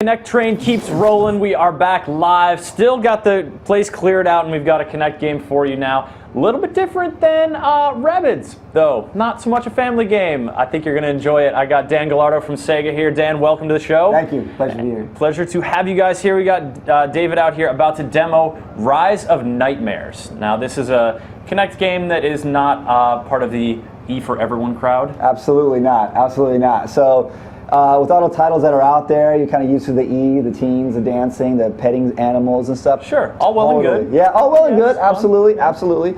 Connect train keeps rolling. We are back live. Still got the place cleared out, and we've got a Connect game for you now. A little bit different than Rabbids, though. Not so much a family game. I think you're going to enjoy it. I got Dan Gallardo from Sega here. Dan, welcome to the show. Thank you. Pleasure to be here. Pleasure to have you guys here. We got David out here about to demo Rise of Nightmares. Now, this is a Connect game that is not part of the E for Everyone crowd. Absolutely not. Absolutely not. So, with all the titles that are out there, you're kind of used to the E, the teens, the dancing, the petting animals and stuff. Sure, all well and good. Yeah, all well and good. Absolutely, absolutely.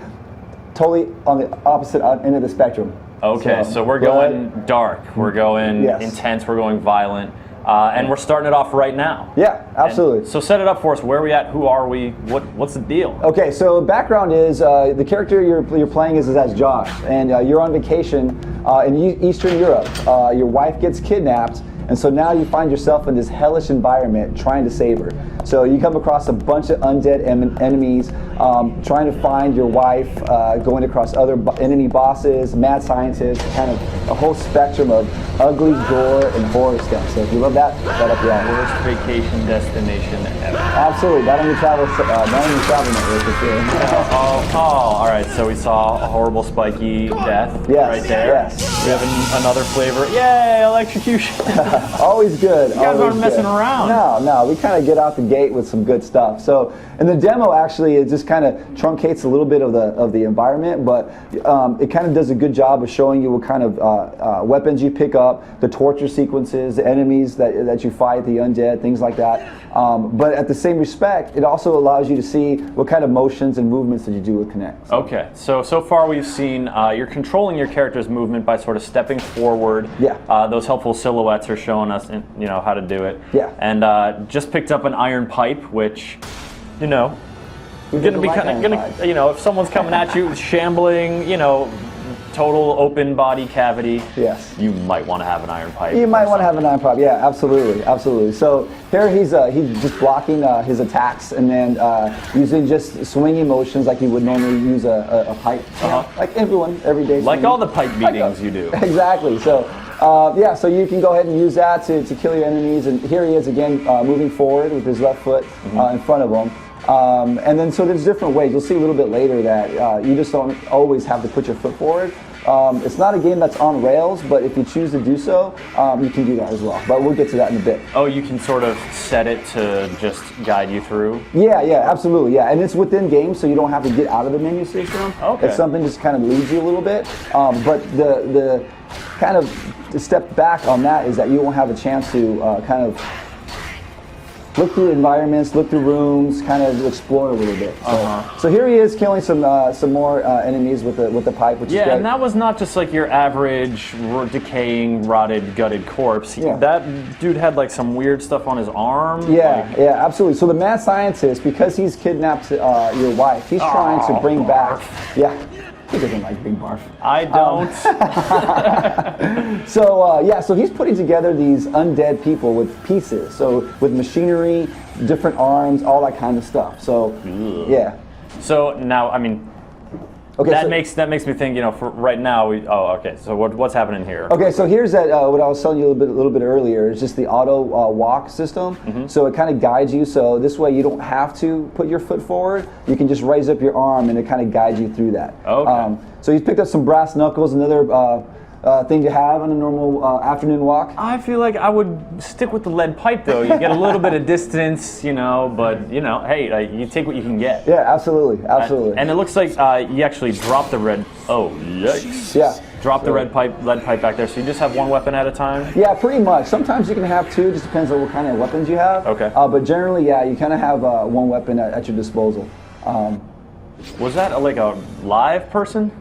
Totally on the opposite end of the spectrum. Okay, so we're going dark, we're going intense, we're going violent, and we're starting it off right now. Yeah, absolutely. And so set it up for us. Where are we at? Who are we? What's the deal? Okay, so background is the character you're playing is as Josh, and you're on vacation in Eastern Europe. Your wife gets kidnapped, and so now you find yourself in this hellish environment trying to save her. So you come across a bunch of undead enemies, trying to find your wife, going across other enemy bosses, mad scientists, kind of a whole spectrum of ugly, gore, and horror stuff. So if you love that, right up your alley. Worst vacation destination ever. Absolutely, not on your travel network for sure. All right. So we saw a horrible spiky death right there. Yes. We have another flavor. Yay, electrocution. Always good. You guys aren't messing around. No, we kind of get out the gate with some good stuff. So, in the demo, actually, it just kind of truncates a little bit of the environment, but it kind of does a good job of showing you what kind of weapons you pick up, the torture sequences, the enemies that you fight, the undead, things like that. But at the same respect, it also allows you to see what kind of motions and movements that you do with Connect. Okay, so far we've seen you're controlling your character's movement by sort of stepping forward. Yeah. Those helpful silhouettes are showing us, how to do it. Yeah. And just picked up an iron pipe, which, you're going to be kind of, if someone's coming at you, shambling, total open body cavity. Yes. You might want to have an iron pipe. You might want to have an iron pipe. Yeah, absolutely, absolutely. So here he's just blocking his attacks and then using just swinging motions like you would normally use a pipe. Like everyone, every day. Like all the pipe beatings you do. Exactly. So so you can go ahead and use that to kill your enemies. And here he is again, moving forward with his left foot in front of him. And then so there's different ways. You'll see a little bit later that you just don't always have to put your foot forward. It's not a game that's on rails, but if you choose to do so, you can do that as well. But we'll get to that in a bit. Oh, you can sort of set it to just guide you through? Yeah, absolutely, yeah. And it's within game, so you don't have to get out of the menu system. Okay. It's something just kind of leads you a little bit. But the kind of step back on that is that you won't have a chance to kind of look through environments, look through rooms, kind of explore a little bit. So here he is killing some more enemies with the pipe, which is great. Yeah, and that was not just like your average decaying, rotted, gutted corpse. Yeah. That dude had like some weird stuff on his arm. Yeah, absolutely. So the mad scientist, because he's kidnapped your wife, he's trying to bring back. Yeah. He doesn't like big barf. I don't. So he's putting together these undead people with pieces. So with machinery, different arms, all that kind of stuff. So yeah. So now, okay, that makes me think. For right now, So what's happening here? Okay, so here's that. What I was telling you a little bit earlier is just the auto walk system. So it kind of guides you. So this way you don't have to put your foot forward. You can just raise up your arm, and it kind of guides you through that. Okay. So he's picked up some brass knuckles, another thing to have on a normal afternoon walk. I feel like I would stick with the lead pipe, though. You get a little bit of distance, but hey, you take what you can get. Yeah, absolutely. And it looks like you actually dropped the red. Oh, yikes! Yeah. Drop the lead pipe back there. So you just have one weapon at a time. Yeah, pretty much. Sometimes you can have two. Just depends on what kind of weapons you have. Okay. But generally, you kind of have one weapon at your disposal. Was that like a live person?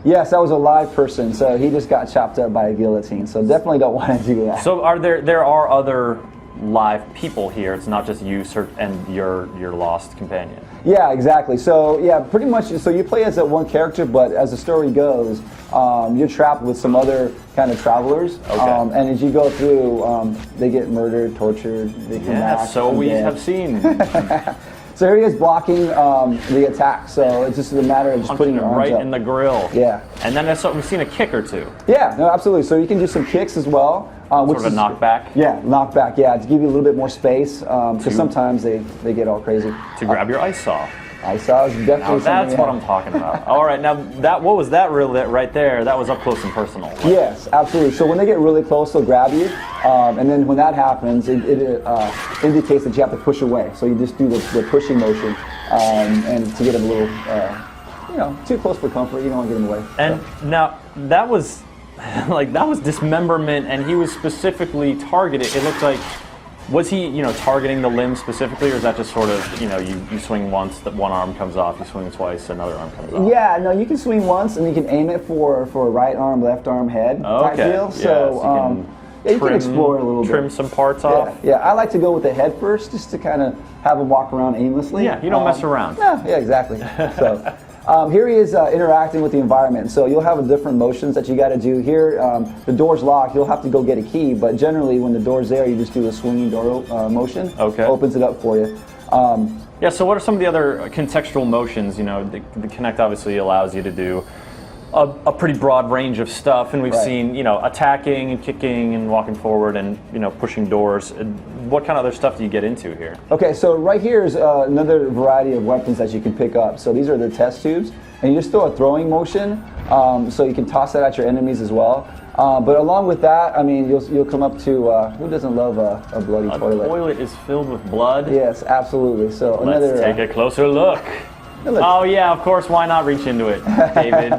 Yes, that was a live person, so he just got chopped up by a guillotine, so definitely don't want to do that. So there are other live people here, it's not just you and your lost companion? Yeah, exactly. So pretty much, so you play as that one character, but as the story goes, you're trapped with some other kind of travelers, and as you go through, they get murdered, tortured, they come back. So we have seen. So here he is blocking the attack. So it's just a matter of just putting your arms right up. in the grill. Yeah. And then we've seen a kick or two. Yeah, no, absolutely. So you can do some kicks as well. Which Sort of a knockback. Yeah, knockback. Yeah, to give you a little bit more space, because sometimes they get all crazy. To grab your ice saw. Ice saw is definitely Now something. that's what I'm talking about. All right, now what was that right there? That was up close and personal. Yes, absolutely. So when they get really close, they'll grab you, and then when that happens, it indicates that you have to push away. So you just do the pushing motion, and to get them a little, too close for comfort. You don't want to get them away. And now that was that was dismemberment, and he was specifically targeted. It looked like, was he targeting the limb specifically, or is that just sort of you swing once, that one arm comes off, you swing twice, another arm comes off? Yeah, no, you can swing once, and you can aim it for a right arm, left arm, head type deal. So you can explore it a little bit. Trim some parts off. Yeah, I like to go with the head first, just to kind of have him walk around aimlessly. Yeah, you don't mess around. Yeah, exactly. So. Here he is interacting with the environment. So you'll have different motions that you got to do. Here, the door's locked. You'll have to go get a key. But generally, when the door's there, you just do the swinging door motion. Okay. Opens it up for you. Yeah. So what are some of the other contextual motions? The Kinect obviously allows you to do a pretty broad range of stuff, and we've seen attacking and kicking and walking forward and pushing doors. What kind of other stuff do you get into here? Okay, so right here is another variety of weapons that you can pick up. So these are the test tubes, and you just throw a throwing motion, so you can toss that at your enemies as well. But along with that, I mean, you'll come up to who doesn't love a bloody toilet? The toilet is filled with blood. Yes, absolutely. So Let's take a closer look. Oh yeah, of course. Why not reach into it, David?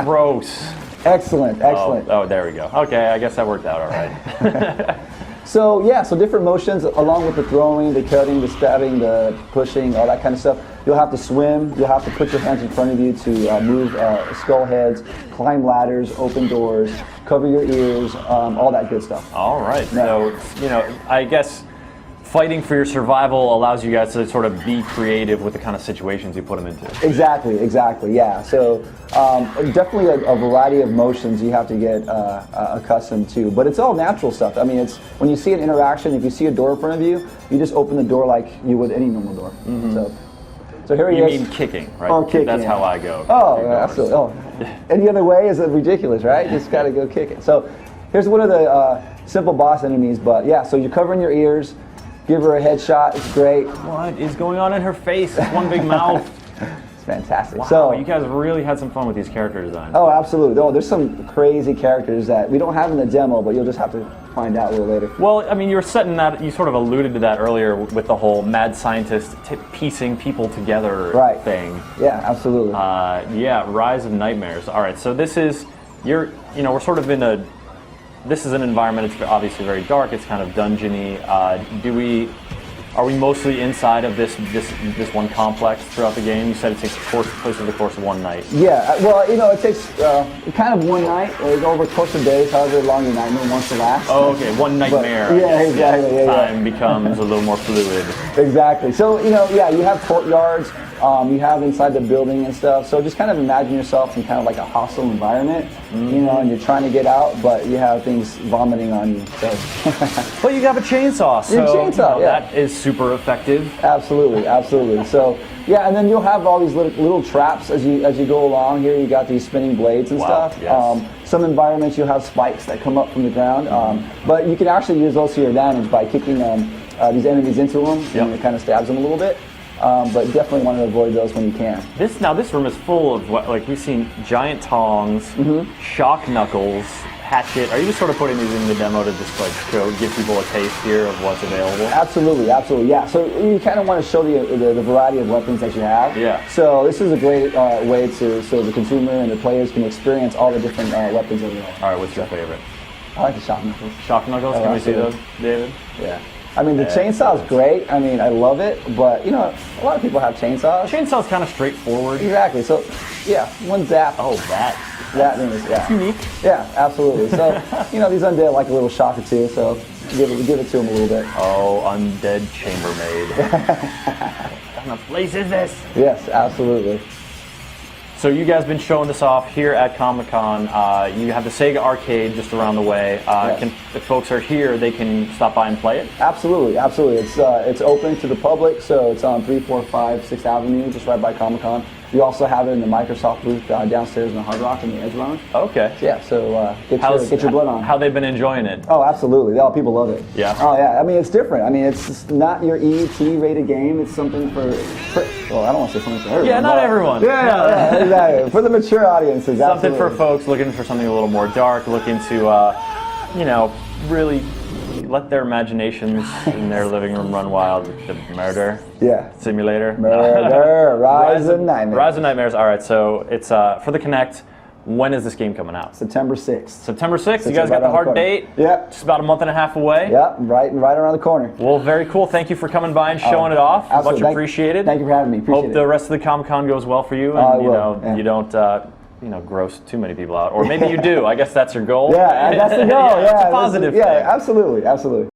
Gross. Excellent. Oh, there we go. Okay, I guess that worked out all right. So different motions along with the throwing, the cutting, the stabbing, the pushing, all that kind of stuff. You'll have to swim. You'll have to put your hands in front of you to move skull heads, climb ladders, open doors, cover your ears, all that good stuff. All right. So I guess fighting for your survival allows you guys to sort of be creative with the kind of situations you put them into. Exactly, yeah. So definitely a variety of motions you have to get accustomed to, but it's all natural stuff. I mean, it's when you see an interaction, if you see a door in front of you, you just open the door like you would any normal door. Mm-hmm. So here he is. You mean kicking, right? Oh, kicking. That's how I go. Oh, yeah, absolutely. Oh, any other way is ridiculous, right? Just got to go kick it. So here's one of the simple boss enemies, but yeah, so you're covering your ears. Give her a headshot. It's great. What is going on in her face? It's one big mouth. It's fantastic. Wow, so you guys really had some fun with these character designs. Oh, absolutely. Oh, there's some crazy characters that we don't have in the demo, but you'll just have to find out a little later. Well, I mean, you were setting that. You sort of alluded to that earlier with the whole mad scientist piecing people together thing. Yeah, absolutely. Rise of Nightmares. All right, so this is we're sort of in a. This is an environment. It's obviously very dark. It's kind of dungeony. Are we mostly inside of this one complex throughout the game? You said it takes place over the course of one night. Yeah, well, it takes kind of one night, over the course of days, however long your nightmare wants to last. Oh, okay, one nightmare. But, yeah, exactly. Yeah, time becomes a little more fluid. Exactly. So, you have courtyards, you have inside the building and stuff. So just kind of imagine yourself in kind of like a hostile environment, and you're trying to get out, but you have things vomiting on you. So. Well, you have a chainsaw, so yeah. That is super effective. Absolutely. So, yeah, and then you'll have all these little traps as you go along. Here you got these spinning blades and stuff. Yes. Some environments you'll have spikes that come up from the ground, but you can actually use those to your advantage by kicking these enemies into them, and it kind of stabs them a little bit. But definitely want to avoid those when you can. This room is full of we've seen giant tongs, shock knuckles, hatchet. Are you just sort of putting these in the demo to just give people a taste here of what's available? Absolutely, yeah. So you kind of want to show the variety of weapons that you have. Yeah. So this is a great way so the consumer and the players can experience all the different weapons that we have. All right, what's your favorite? I like the shock knuckles. Shock knuckles? Can we see those, David? Yeah. I mean, the chainsaw is great. I mean, I love it, but a lot of people have chainsaws. Chainsaw's kind of straightforward. Exactly. So, yeah, one zap. Oh, that means It's unique. Yeah, absolutely. So, these undead like a little shock or two. So, give it to them a little bit. Oh, undead chambermaid. What kind of place is this? Yes, absolutely. So you guys been showing this off here at Comic-Con. You have the Sega Arcade just around the way. Yes. If folks are here, they can stop by and play it? Absolutely, absolutely. It's open to the public, so it's on 345 6th Avenue, just right by Comic-Con. We also have it in the Microsoft booth downstairs in the Hard Rock in the Edge Lounge. Okay. Yeah, so get your blood on. How they've been enjoying it? Oh, absolutely. Oh, people love it. Yeah. Oh, yeah. I mean, it's different. I mean, it's just not your ET rated game. It's something for well, I don't want to say something for everyone. Yeah, not but- everyone. Yeah, exactly. For the mature audiences, Something absolutely. for folks looking for something a little more dark, looking to, really let their imaginations in their living room run wild with the murder Yeah. simulator. Murder, Rise of Nightmares. Rise of Nightmares. All right, so it's for the Kinect. When is this game coming out? September 6th. September 6th. You It's guys got right the around hard corner. date. Yep. Just about a month and a half away. Yep, right around the corner. Well, very cool. Thank you for coming by and showing it off. Absolutely. Much appreciated. Thank you for having me. Appreciate Hope it. the rest of the Comic-Con goes well for you, I and will, yeah. you don't gross too many people out, or maybe you do. I guess that's your goal. Yeah, that's the goal. It's Yeah, a positive yeah, thing. absolutely, absolutely.